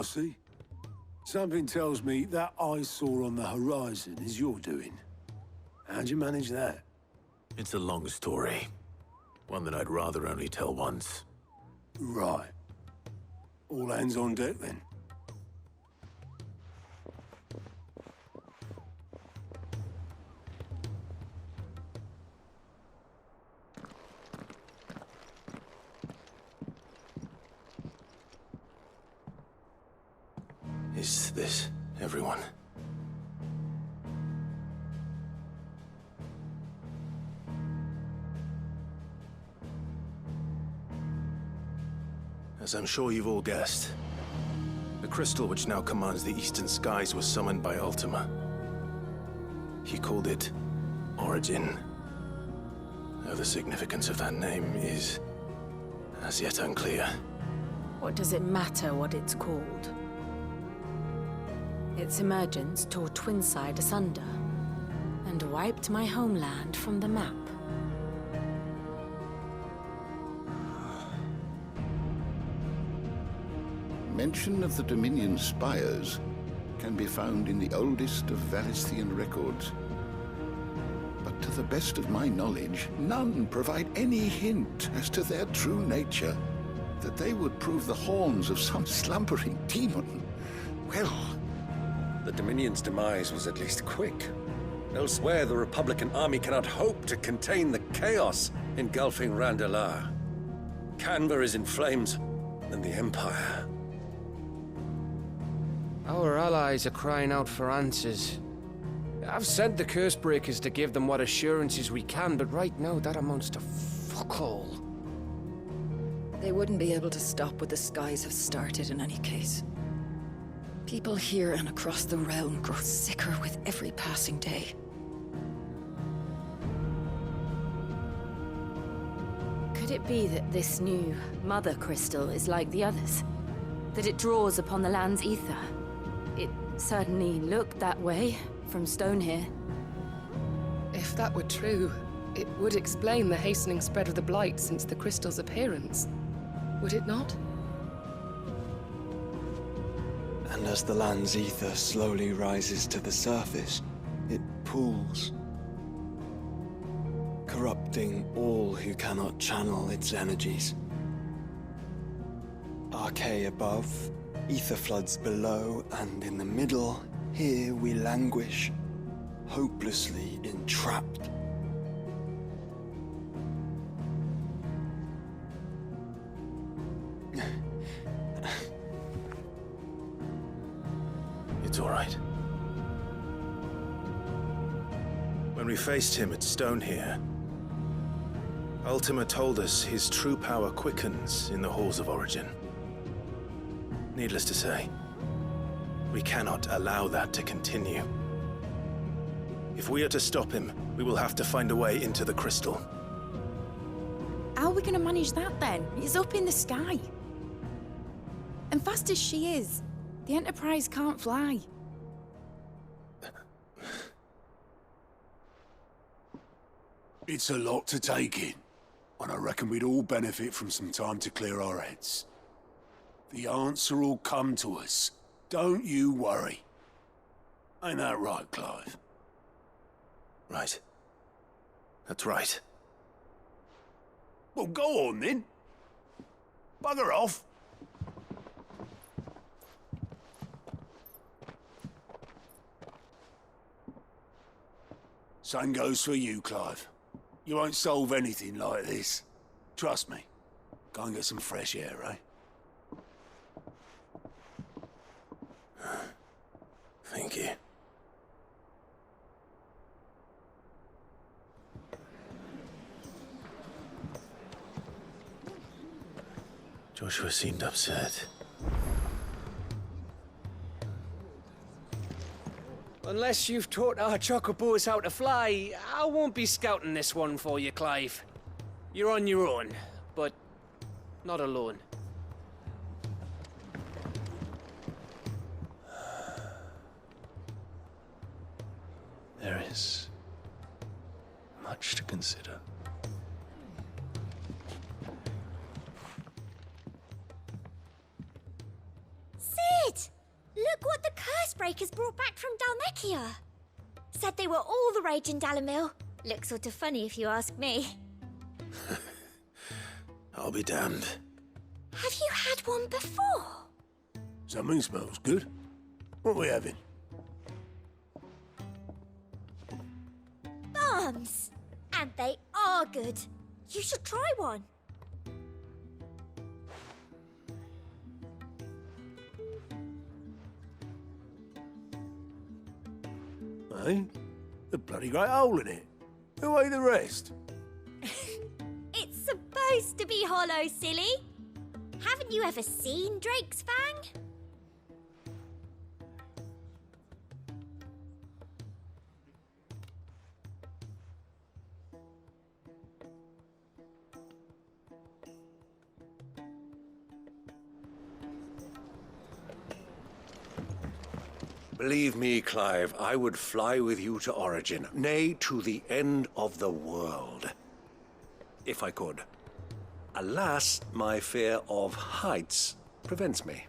bossy. Something tells me that eyesore on the horizon is your doing. How'd you manage that? It's a long story. One that I'd rather only tell once. Right. All hands on deck, then. Is this everyone? As I'm sure you've all guessed, the crystal which now commands the eastern skies was summoned by Ultima. He called it Origin. Though the significance of that name is as yet unclear. What does it matter what it's called? Its emergence tore Twinside asunder and wiped my homeland from the map. Mention of the Dominion spires can be found in the oldest of Valisthian records. But to the best of my knowledge, none provide any hint as to their true nature. That they would prove the horns of some slumbering demon. Well... The Dominion's demise was at least quick. Elsewhere, the Republican army cannot hope to contain the chaos engulfing Randalar. Canva is in flames, and the Empire. Our allies are crying out for answers. I've sent the Cursebreakers to give them what assurances we can, but right now that amounts to fuck all. They wouldn't be able to stop what the skies have started in any case. People here and across the realm grow sicker with every passing day. Could it be that this new Mother Crystal is like the others? That it draws upon the land's ether? It certainly looked that way from stone here. If that were true, it would explain the hastening spread of the Blight since the crystal's appearance. Would it not? And as the land's ether slowly rises to the surface, it pools, corrupting all who cannot channel its energies. Archae above, ether floods below, and in the middle, here we languish, hopelessly entrapped. It's all right. When we faced him at Stone here, Ultima told us his true power quickens in the halls of Origin. Needless to say, we cannot allow that to continue. If we are to stop him, we will have to find a way into the crystal. How are we going to manage that then? It's up in the sky. And fast as she is, the Enterprise can't fly. It's a lot to take in, and I reckon we'd all benefit from some time to clear our heads. The answer will come to us. Don't you worry. Ain't that right, Clive? Right. That's right. Well, go on then. Bugger off. Same goes for you, Clive. You won't solve anything like this. Trust me. Go and get some fresh air, eh? Thank you. Joshua seemed upset. Unless you've taught our chocobos how to fly, I won't be scouting this one for you, Clive. You're on your own, but not alone. There is much to consider. Sid! breakers brought back from Dalmekia. Said they were all the rage in Dalamil. Looks sort of funny if you ask me. I'll be damned. Have you had one before? Something smells good. What are we having? Bombs! And they are good. You should try one. Eh? A bloody great hole in it. Who ate the rest? It's supposed to be hollow, silly. Haven't you ever seen Drake's Fang? Believe me, Clive, I would fly with you to Origin, nay, to the end of the world. If I could. Alas, my fear of heights prevents me.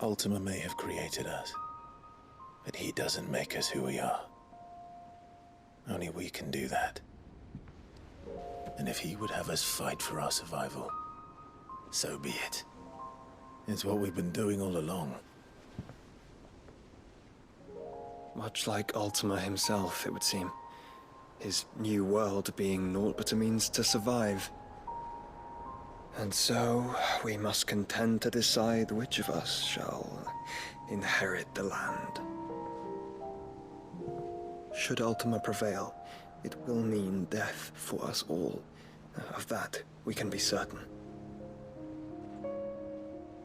Ultima may have created us, but he doesn't make us who we are. Only we can do that. And if he would have us fight for our survival, so be it. It's what we've been doing all along. Much like Ultima himself, it would seem. His new world being naught but a means to survive. And so, we must contend to decide which of us shall inherit the land. Should Ultima prevail, it will mean death for us all. Of that, we can be certain.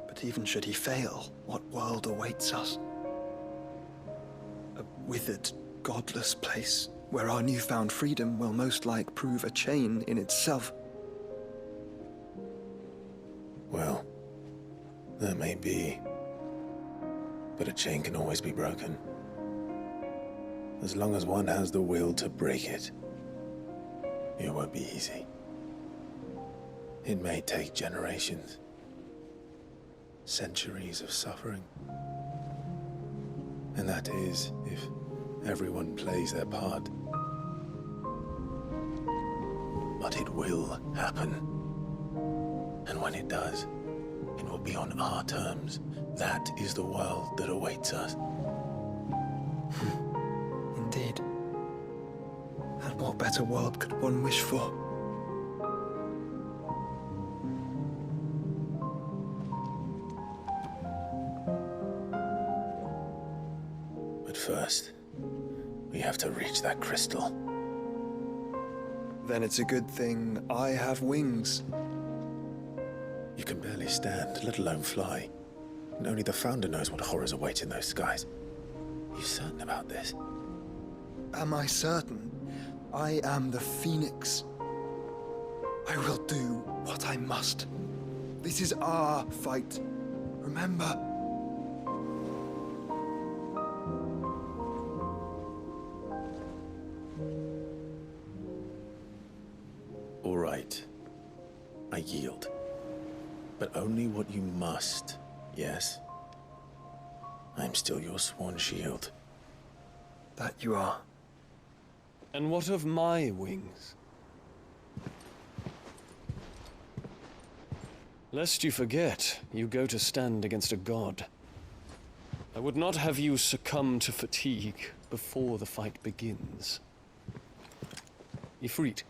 But even should he fail, what world awaits us? A withered, godless place, where our newfound freedom will most like prove a chain in itself. Well, that may be. But a chain can always be broken. As long as one has the will to break it. It won't be easy. It may take generations. Centuries of suffering. And that is, if everyone plays their part. But it will happen. And when it does, it will be on our terms. That is the world that awaits us. Indeed. And what better world could one wish for? But first, we have to reach that crystal. Then it's a good thing I have wings. You can barely stand, let alone fly. And only the Founder knows what horrors await in those skies. Are you certain about this? Am I certain? I am the Phoenix. I will do what I must. This is our fight. Remember? All right. I yield. But only what you must, yes? I'm still your sworn shield. That you are. And what of my wings? Lest you forget, you go to stand against a god. I would not have you succumb to fatigue before the fight begins. Ifrit,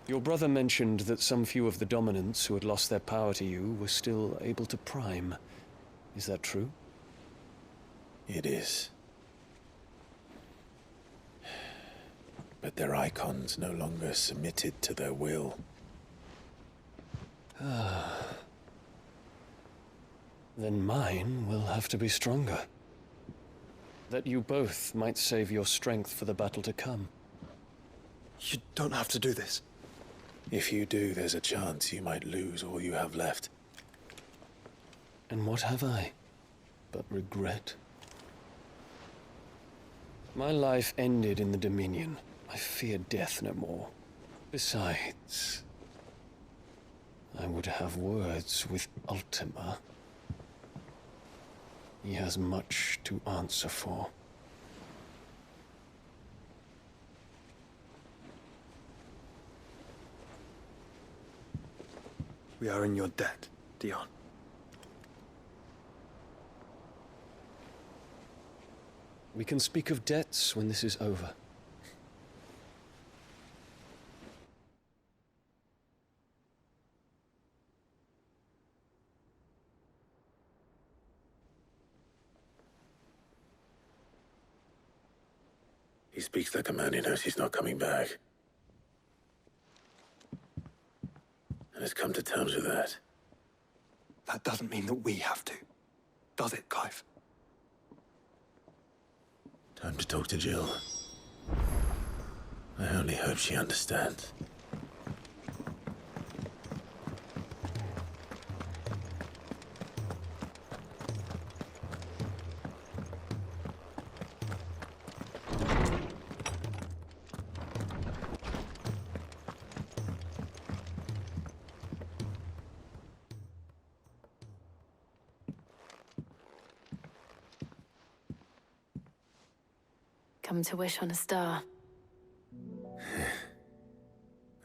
your brother mentioned that some few of the dominants who had lost their power to you were still able to prime. Is that true? It is. But their icons no longer submitted to their will. Then mine will have to be stronger. That you both might save your strength for the battle to come. You don't have to do this. If you do, there's a chance you might lose all you have left. And what have I but regret? My life ended in the Dominion. I fear death no more. Besides, I would have words with Ultima. He has much to answer for. We are in your debt, Dion. We can speak of debts when this is over. He speaks like a man who knows he's not coming back. And has come to terms with that. That doesn't mean that we have to. Does it, Clive? Time to talk to Jill. I only hope she understands. Come to wish on a star.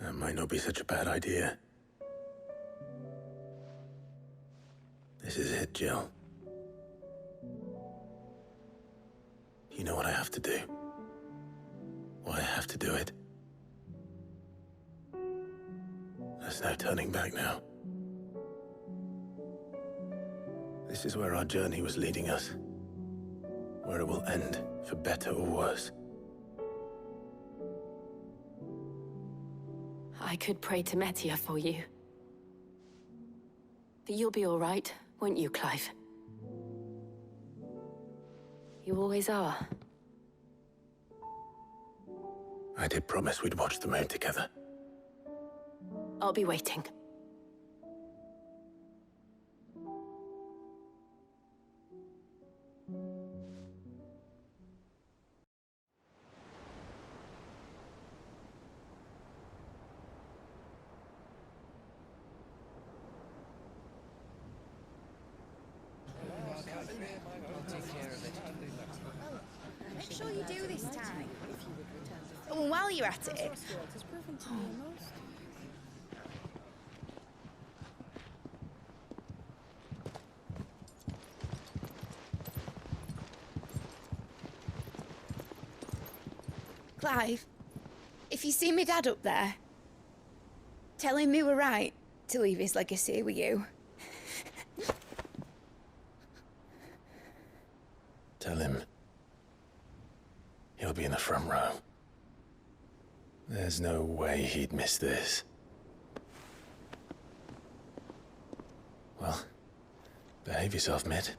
That might not be such a bad idea. This is it, Jill. You know what I have to do. Why I have to do it. There's no turning back now. This is where our journey was leading us. Where it will end, for better or worse. I could pray to Metia for you. But you'll be all right, won't you, Clive? You always are. I did promise we'd watch the moon together. I'll be waiting. Make sure you do this time. Oh, and while you're at it... Clive, if you see me dad up there, tell him we were right to leave his legacy with you. Tell him he'll be in the front row. There's no way he'd miss this. Well, behave yourself, Mitt.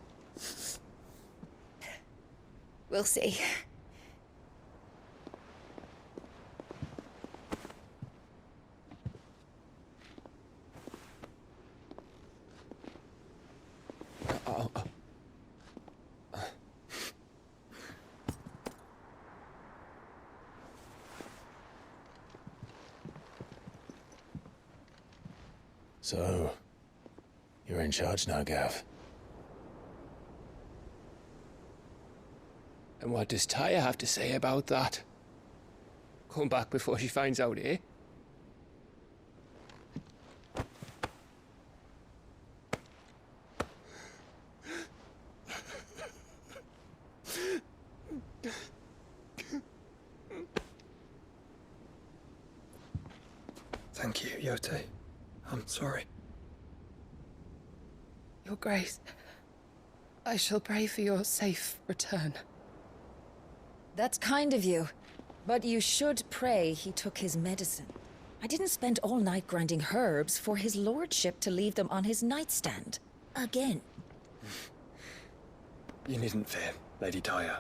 We'll see. So, you're in charge now, Gav. And what does Tyre have to say about that? Come back before she finds out, eh? Thank you, Yote. I'm sorry. Your Grace, I shall pray for your safe return. That's kind of you. But you should pray he took his medicine. I didn't spend all night grinding herbs for his lordship to leave them on his nightstand. Again. You needn't fear, Lady Tyre.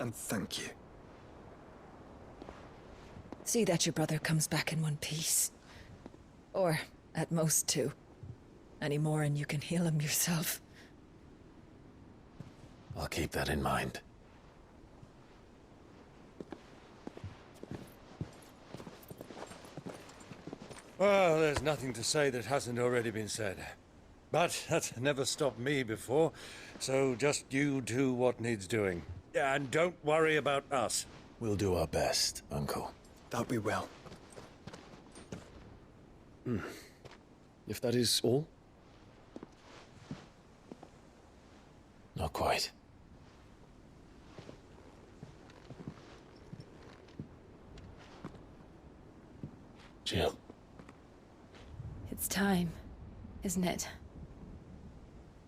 and thank you. See that your brother comes back in one piece. Or, at most, two. Any more and you can heal him yourself. I'll keep that in mind. Well, there's nothing to say that hasn't already been said. But that's never stopped me before, so just you do what needs doing. And don't worry about us. We'll do our best, Uncle. That we will. If that is all? Not quite. Jill. It's time, isn't it?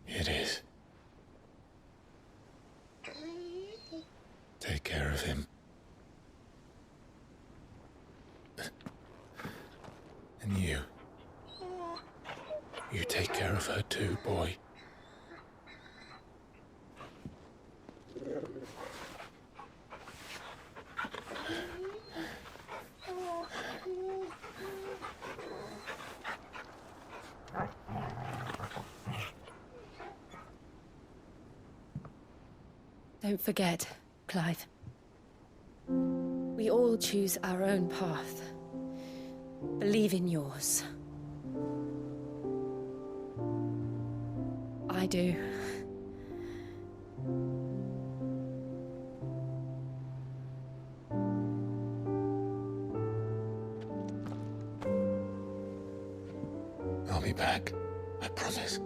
It is. Take care of him. And you. You take care of her too, boy. Don't forget, Clive. We all choose our own path. Believe in yours. I do. I'll be back. I promise.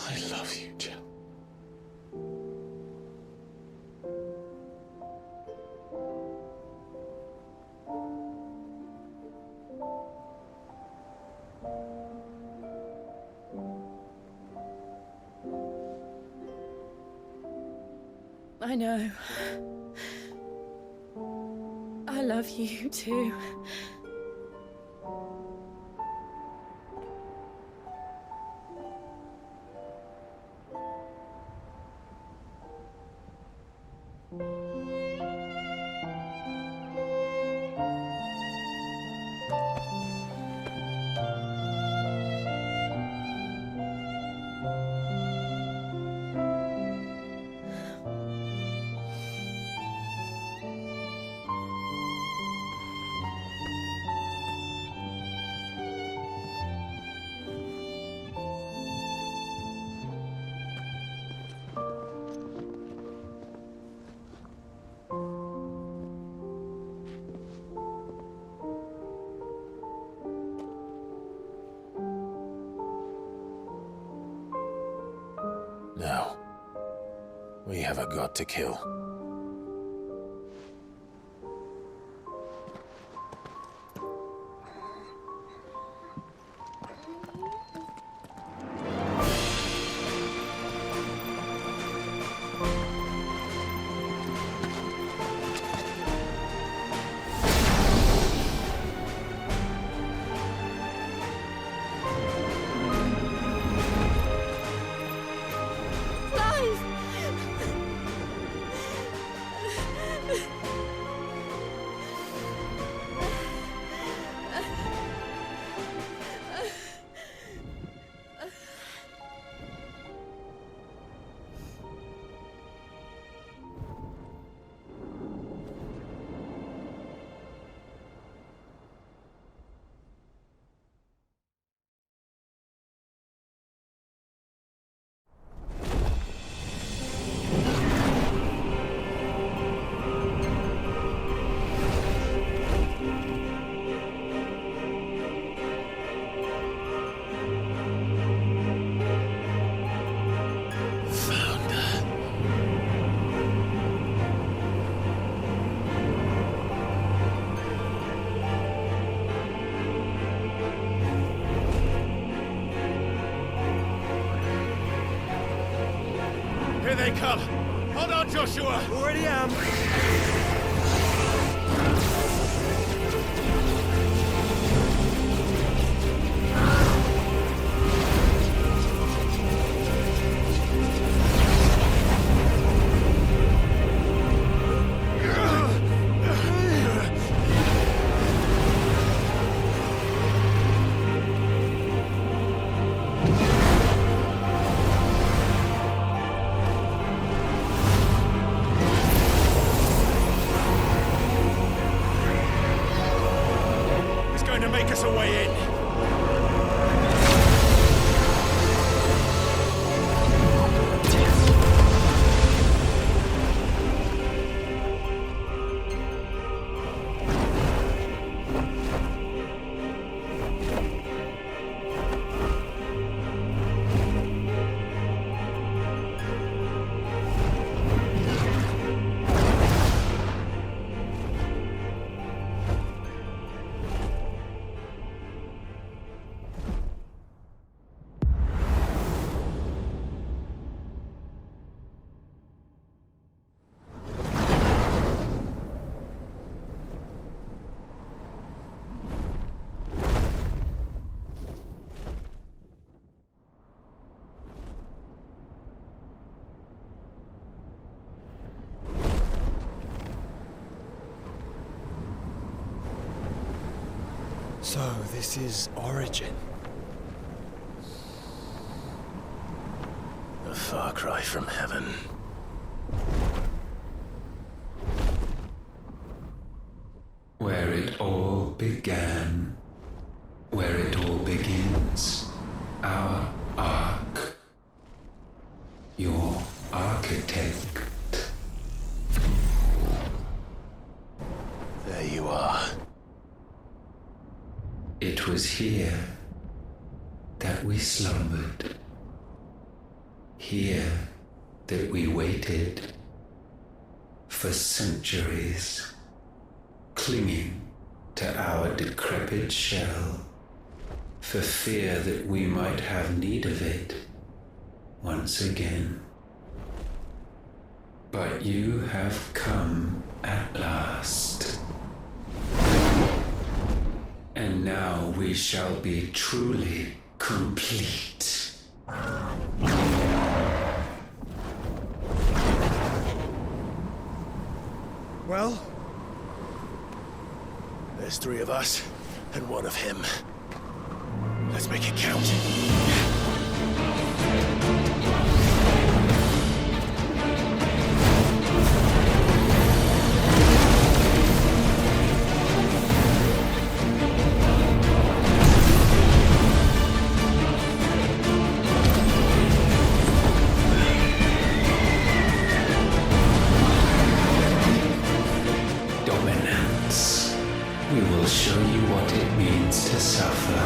I love you, Jill. I know. I love you too. Now, we have a god to kill. Here they come! Hold on, Joshua! Already am! make us a way in. So, this is Origin. A far cry from heaven. Where it all began, where it all begins, our ark, your architect. There you are. It was here that we slumbered, here that we waited for centuries, clinging to our decrepit shell, for fear that we might have need of it once again. But you have come at last. And now we shall be truly complete. Well, there's 3 of us and 1 of him. Let's make it count. Dominance. We will show you what it means to suffer.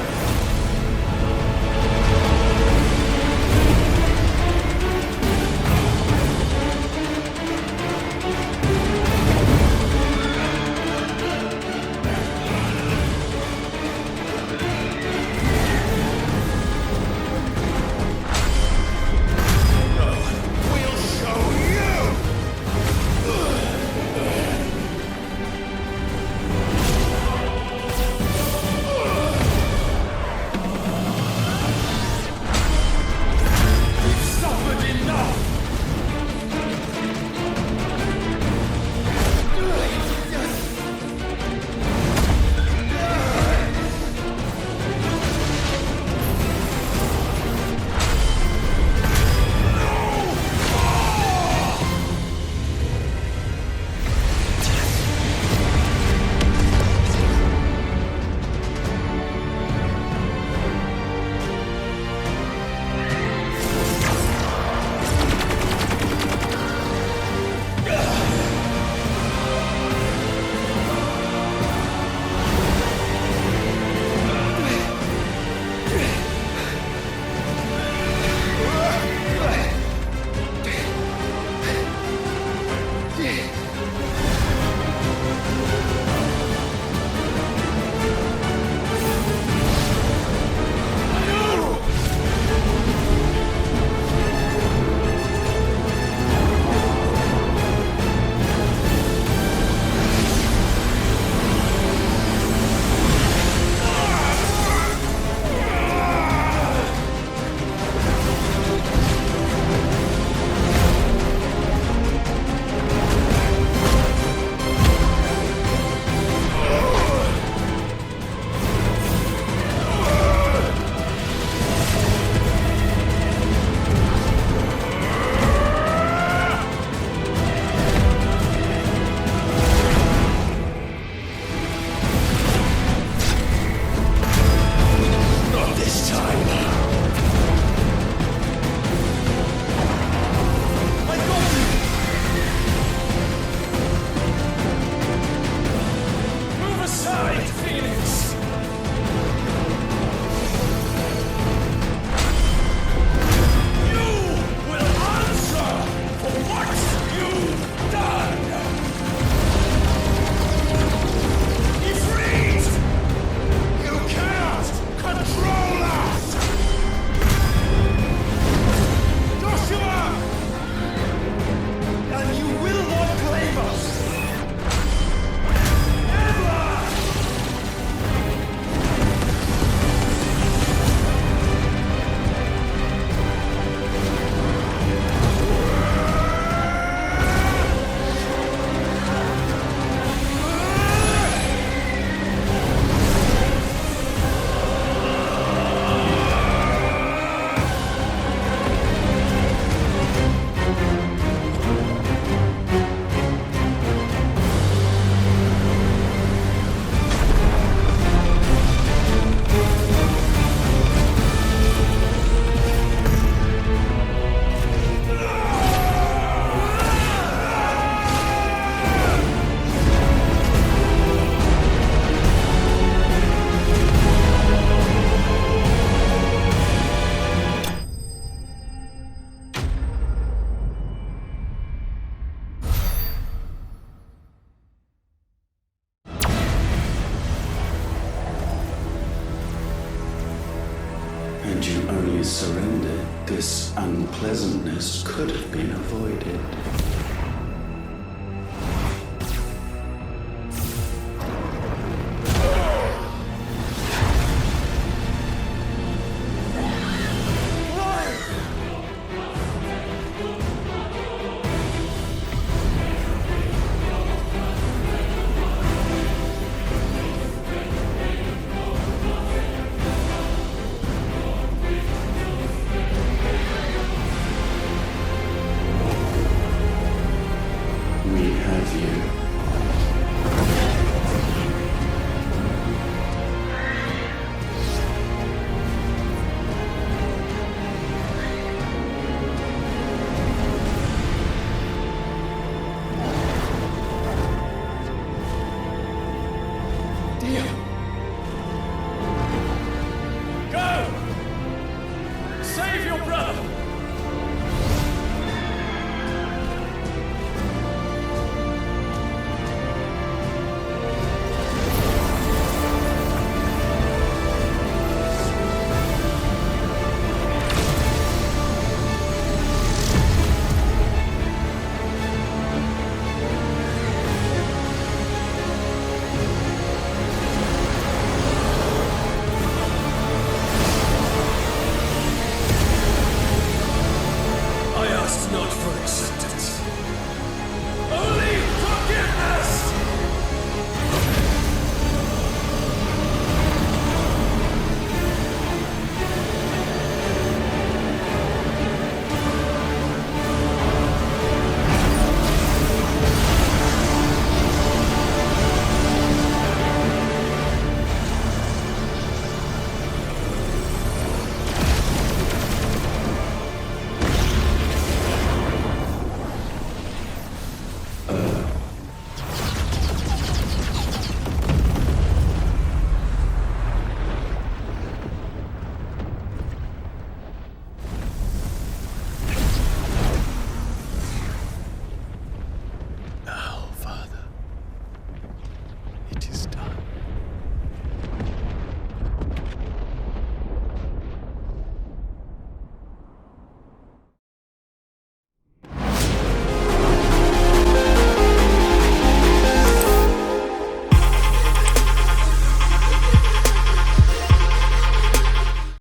armies surrendered, this unpleasantness could have been avoided.